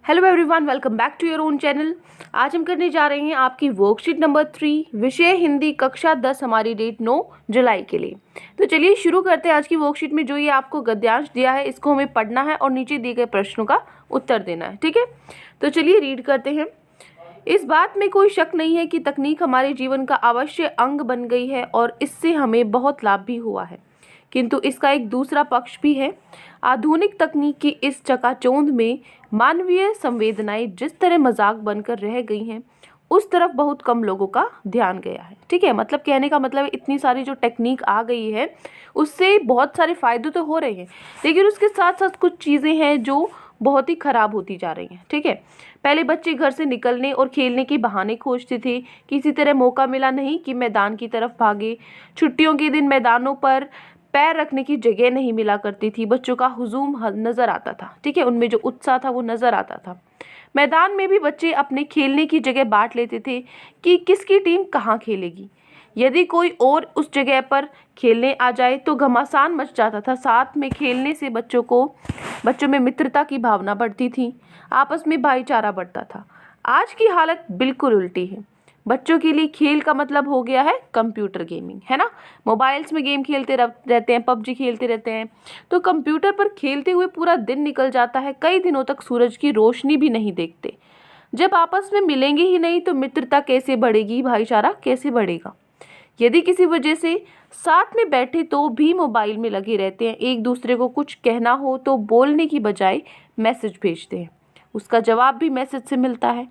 Hello everyone, welcome back to your own channel. आज हम करने जा रहे हैं आपकी वर्कशीट नंबर 3, विषय हिंदी, कक्षा 10, हमारी डेट 9 जुलाई के लिए। तो चलिए शुरू करते हैं। आज की वर्कशीट में जो ये आपको गद्यांश दिया है इसको हमें पढ़ना है और नीचे दिए गए प्रश्नों का उत्तर देना है। ठीक है, तो चलिए रीड करते हैं। इस बात में कोई शक नहीं है कि तकनीक हमारे जीवन का अवश्य अंग बन गई है और इससे हमें बहुत लाभ भी हुआ है, किंतु इसका एक दूसरा पक्ष भी है। आधुनिक तकनीक की इस चकाचौंध में मानवीय संवेदनाएं जिस तरह मजाक बनकर रह गई हैं, उस तरफ बहुत कम लोगों का ध्यान गया है। ठीक है, मतलब कहने का मतलब इतनी सारी जो टेक्निक आ गई है उससे बहुत सारे फायदे तो हो रहे हैं, लेकिन उसके साथ साथ कुछ चीज़ें हैं जो बहुत ही खराब होती जा रही हैं। ठीक है, पहले बच्चे घर से निकलने और खेलने के बहाने खोजते थे, किसी तरह मौका मिला नहीं कि मैदान की तरफ भागे। छुट्टियों के दिन मैदानों पर पैर रखने की जगह नहीं मिला करती थी। बच्चों का हुजूम नज़र आता था। ठीक है, उनमें जो उत्साह था वो नज़र आता था। मैदान में भी बच्चे अपने खेलने की जगह बांट लेते थे कि किसकी टीम कहाँ खेलेगी। यदि कोई और उस जगह पर खेलने आ जाए तो घमासान मच जाता था। साथ में खेलने से बच्चों में मित्रता की भावना बढ़ती थी, आपस में भाईचारा बढ़ता था। आज की हालत बिल्कुल उल्टी है। बच्चों के लिए खेल का मतलब हो गया है कंप्यूटर गेमिंग, है ना। मोबाइल्स में गेम खेलते रहते हैं, पबजी खेलते रहते हैं। तो कंप्यूटर पर खेलते हुए पूरा दिन निकल जाता है, कई दिनों तक सूरज की रोशनी भी नहीं देखते। जब आपस में मिलेंगे ही नहीं तो मित्रता कैसे बढ़ेगी, भाईचारा कैसे बढ़ेगा। यदि किसी वजह से साथ में बैठे तो भी मोबाइल में लगे रहते हैं। एक दूसरे को कुछ कहना हो तो बोलने की बजाय मैसेज भेजते हैं, उसका जवाब भी मैसेज से मिलता है।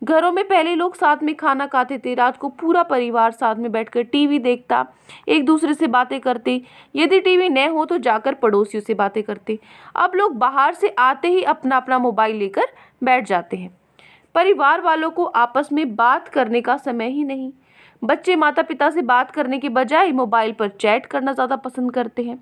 घरों में पहले लोग साथ में खाना खाते थे, रात को पूरा परिवार साथ में बैठकर टीवी देखता, एक दूसरे से बातें करते। यदि टीवी न हो तो जाकर पड़ोसियों से बातें करते। अब लोग बाहर से आते ही अपना अपना मोबाइल लेकर बैठ जाते हैं। परिवार वालों को आपस में बात करने का समय ही नहीं। बच्चे माता पिता से बात करने के बजाय मोबाइल पर चैट करना ज़्यादा पसंद करते हैं।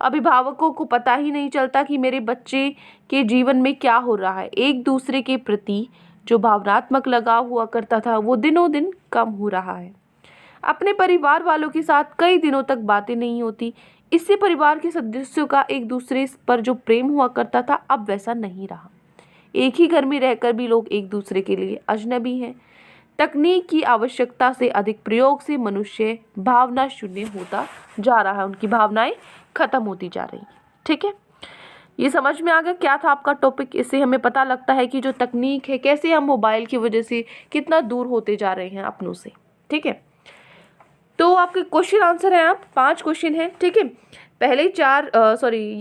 अभिभावकों को पता ही नहीं चलता कि मेरे बच्चे के जीवन में क्या हो रहा है। एक दूसरे के प्रति जो भावनात्मक लगाव हुआ करता था वो दिनों दिन कम हो रहा है। अपने परिवार वालों के साथ कई दिनों तक बातें नहीं होती। इससे परिवार के सदस्यों का एक दूसरे पर जो प्रेम हुआ करता था अब वैसा नहीं रहा। एक ही घर में रहकर भी लोग एक दूसरे के लिए अजनबी हैं। तकनीक की आवश्यकता से अधिक प्रयोग से मनुष्य भावना शून्य होता जा रहा है, उनकी भावनाएं खत्म होती जा रही हैं। ठीक है, ये समझ में आ गया क्या था आपका टॉपिक। इससे हमें पता लगता है कि जो तकनीक है कैसे हम मोबाइल की वजह से कितना दूर होते जा रहे हैं अपनों से। ठीक है, तो आपके क्वेश्चन आंसर है, आप 5 क्वेश्चन हैं। ठीक है, ये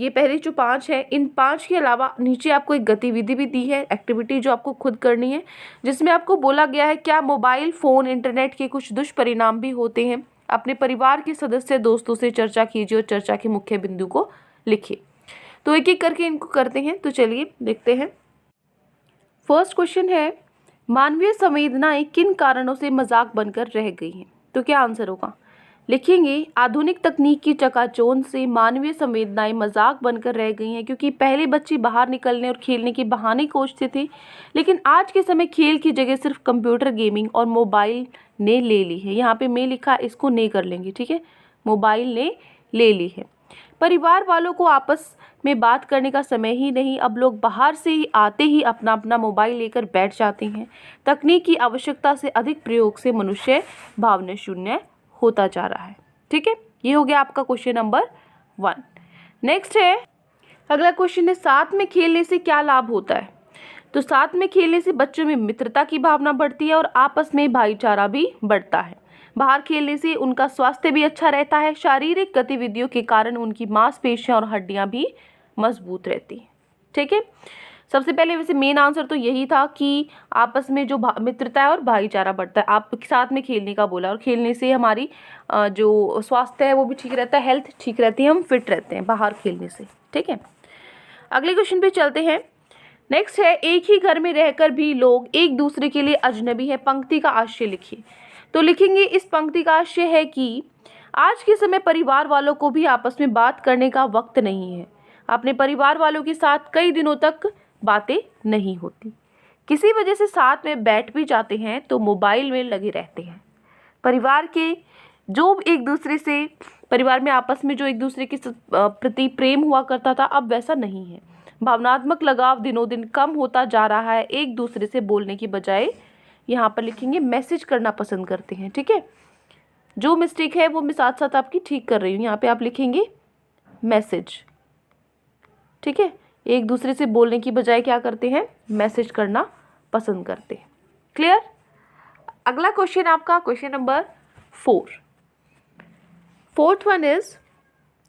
पहले जो 5 है, इन 5 के अलावा नीचे आपको एक गतिविधि भी दी है, एक्टिविटी जो आपको खुद करनी है, जिसमें आपको बोला गया है क्या मोबाइल फ़ोन इंटरनेट के कुछ दुष्परिणाम भी होते हैं। अपने परिवार के सदस्य दोस्तों से चर्चा कीजिए और चर्चा के मुख्य बिंदु को लिखिए। तो एक एक करके इनको करते हैं। तो चलिए देखते हैं। फर्स्ट क्वेश्चन है, मानवीय संवेदनाएं किन कारणों से मजाक बनकर रह गई हैं। तो क्या आंसर होगा, लिखेंगे आधुनिक तकनीक की चकाचौंध से मानवीय संवेदनाएं मजाक बनकर रह गई हैं, क्योंकि पहले बच्चे बाहर निकलने और खेलने के बहाने खोजते थे, लेकिन आज के समय खेल की जगह सिर्फ कंप्यूटर गेमिंग और मोबाइल ने ले ली है। यहाँ पे मैं लिखा, इसको नहीं कर लेंगे। ठीक है, मोबाइल ने ले ली है। परिवार वालों को आपस में बात करने का समय ही नहीं। अब लोग बाहर से ही आते ही अपना अपना मोबाइल लेकर बैठ जाते हैं। तकनीक की आवश्यकता से अधिक प्रयोग से मनुष्य भावना शून्य होता जा रहा है। ठीक है, ये हो गया आपका क्वेश्चन नंबर 1। नेक्स्ट है, अगला क्वेश्चन है, साथ में खेलने से क्या लाभ होता है। तो साथ में खेलने से बच्चों में मित्रता की भावना बढ़ती है और आपस में भाईचारा भी बढ़ता है। बाहर खेलने से उनका स्वास्थ्य भी अच्छा रहता है। शारीरिक गतिविधियों के कारण उनकी मांसपेशियां और हड्डियां भी मजबूत रहती हैं। ठीक है, सबसे पहले वैसे मेन आंसर तो यही था कि आपस में जो मित्रता है और भाईचारा बढ़ता है। आप साथ में खेलने का बोला, और खेलने से हमारी जो स्वास्थ्य है वो भी ठीक रहता है, हेल्थ ठीक रहती है, हम फिट रहते हैं बाहर खेलने से। ठीक है, अगले क्वेश्चन पे चलते हैं। नेक्स्ट है, एक ही घर में रहकर भी लोग एक दूसरे के लिए अजनबी है। पंक्ति का आशय लिखिए। तो लिखेंगे, इस पंक्ति का आशय है कि आज के समय परिवार वालों को भी आपस में बात करने का वक्त नहीं है। अपने परिवार वालों के साथ कई दिनों तक बातें नहीं होती। किसी वजह से साथ में बैठ भी जाते हैं तो मोबाइल में लगे रहते हैं। परिवार में आपस में जो एक दूसरे के प्रति प्रेम हुआ करता था अब वैसा नहीं है। भावनात्मक लगाव दिनों दिन कम होता जा रहा है, एक दूसरे से बोलने की बजाय यहाँ पर लिखेंगे मैसेज करना पसंद करते हैं। ठीक है, जो मिस्टेक है वो मैं साथ साथ आपकी ठीक कर रही हूँ, यहाँ पे आप लिखेंगे मैसेज। ठीक है, एक दूसरे से बोलने की बजाय क्या करते हैं, मैसेज करना पसंद करते हैं। क्लियर। अगला क्वेश्चन आपका question number 4। Fourth one is,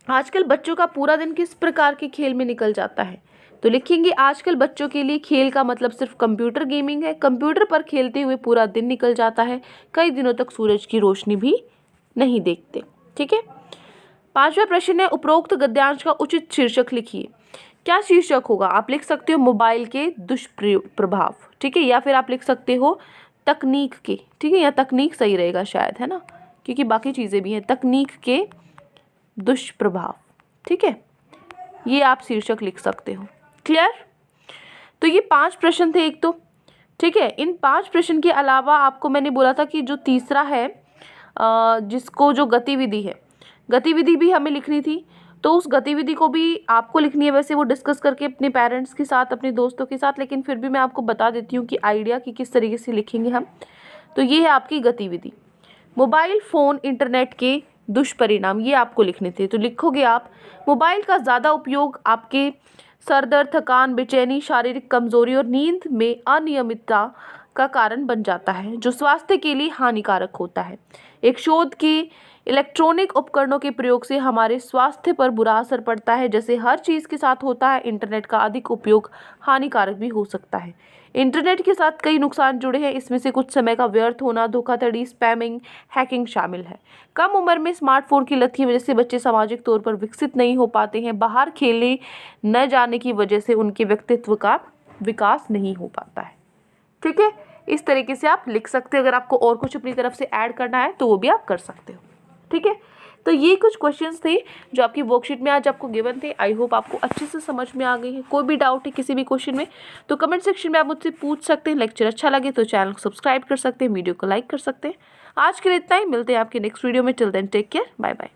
आजकल बच्चों का पूरा दिन किस प्रकार के खेल में निकल जाता है। तो लिखेंगे आजकल बच्चों के लिए खेल का मतलब सिर्फ कंप्यूटर गेमिंग है, कंप्यूटर पर खेलते हुए पूरा दिन निकल जाता है, कई दिनों तक सूरज की रोशनी भी नहीं देखते। ठीक है, 5वां प्रश्न है, उपरोक्त गद्यांश का उचित शीर्षक लिखिए। क्या शीर्षक होगा, आप लिख सकते हो मोबाइल के दुष्प्रभाव। ठीक है, या फिर आप लिख सकते हो तकनीक के। ठीक है, या तकनीक सही रहेगा शायद, है ना, क्योंकि बाकी चीज़ें भी हैं, तकनीक के दुष्प्रभाव। ठीक है, ये आप शीर्षक लिख सकते हो। क्लियर। तो ये 5 प्रश्न थे एक तो। ठीक है, इन 5 प्रश्न के अलावा आपको मैंने बोला था कि जो तीसरा है जिसको जो गतिविधि है, गतिविधि भी हमें लिखनी थी, तो उस गतिविधि को भी आपको लिखनी है। वैसे वो डिस्कस करके अपने पेरेंट्स के साथ, अपने दोस्तों के साथ, लेकिन फिर भी मैं आपको बता देती हूँ कि आइडिया कि किस तरीके से लिखेंगे हम। तो ये है आपकी गतिविधि, मोबाइल फ़ोन इंटरनेट के दुष्परिणाम, ये आपको लिखने थे। तो लिखोगे आप, मोबाइल का ज़्यादा उपयोग आपके सर दर्द, थकान, बेचैनी, शारीरिक कमजोरी और नींद में अनियमितता का कारण बन जाता है, जो स्वास्थ्य के लिए हानिकारक होता है। एक शोध की इलेक्ट्रॉनिक उपकरणों के प्रयोग से हमारे स्वास्थ्य पर बुरा असर पड़ता है। जैसे हर चीज़ के साथ होता है, इंटरनेट का अधिक उपयोग हानिकारक भी हो सकता है। इंटरनेट के साथ कई नुकसान जुड़े हैं, इसमें से कुछ समय का व्यर्थ होना, धोखाधड़ी, स्पैमिंग, हैकिंग शामिल है। कम उम्र में स्मार्टफोन की लत की वजह से बच्चे सामाजिक तौर पर विकसित नहीं हो पाते हैं। बाहर खेलने न जाने की वजह से उनके व्यक्तित्व का विकास नहीं हो पाता है। ठीक है, इस तरीके से आप लिख सकते हो। अगर आपको और कुछ अपनी तरफ से ऐड करना है तो वो भी आप कर सकते हो। ठीक है, तो ये कुछ क्वेश्चंस थे जो आपकी वर्कशीट में आज आपको गिवन थे। आई होप आपको अच्छे से समझ में आ गई है। कोई भी डाउट है किसी भी क्वेश्चन में तो कमेंट सेक्शन में आप मुझसे पूछ सकते हैं। लेक्चर अच्छा लगे तो चैनल को सब्सक्राइब कर सकते हैं, वीडियो को लाइक कर सकते हैं। आज के लिए इतना ही, मिलते हैं आपके नेक्स्ट वीडियो में। Till then take care, bye bye.